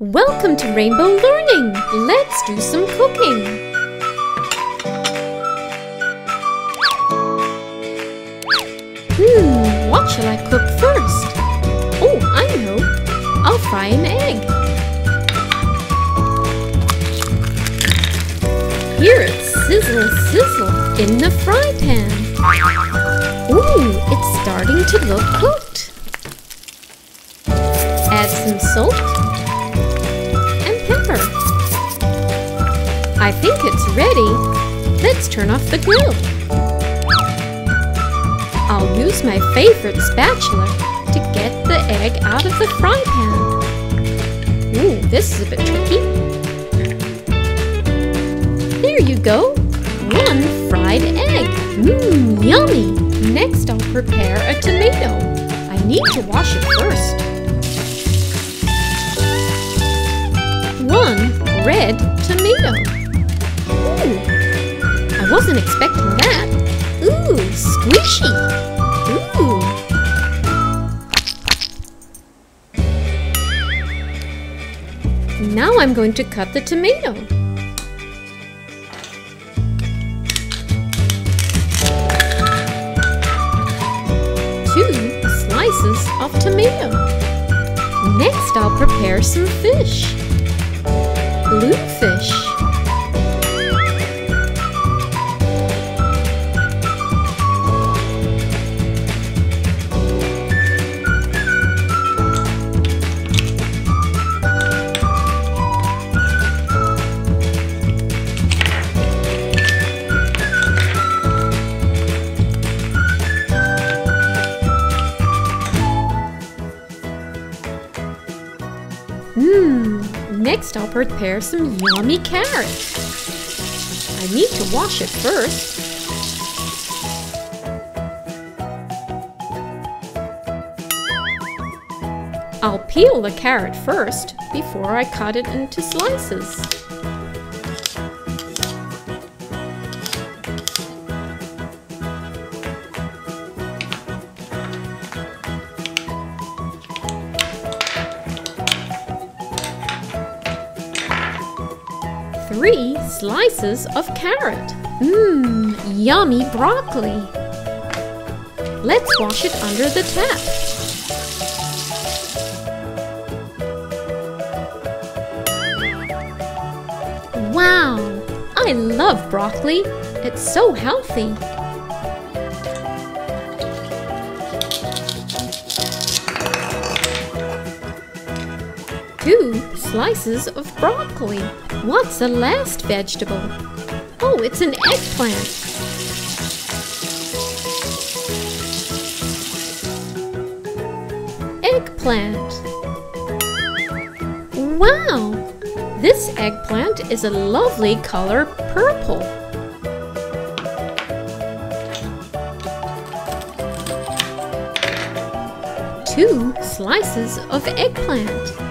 Welcome to Rainbow Learning! Let's do some cooking! What shall I cook first? Oh, I know! I'll fry an egg! Hear it sizzle, sizzle in the fry pan! Ooh, it's starting to look cooked! Add some salt and pepper. I think it's ready. Let's turn off the grill. I'll use my favorite spatula to get the egg out of the fry pan. Ooh, this is a bit tricky. There you go. One fried egg. Yummy! Next I'll prepare a tomato. I need to wash it first. One red tomato. Ooh, I wasn't expecting that. Ooh, squishy. Ooh. Now I'm going to cut the tomato. Two slices of tomato. Next I'll prepare some fish. Bluefish. Next I'll prepare some yummy carrots. I need to wash it first. I'll peel the carrot first before I cut it into slices. Three slices of carrot. Yummy broccoli. Let's wash it under the tap. Wow, I love broccoli. It's so healthy. Two slices of broccoli. What's the last vegetable? Oh, it's an eggplant. Eggplant. Wow! This eggplant is a lovely color purple. Two slices of eggplant.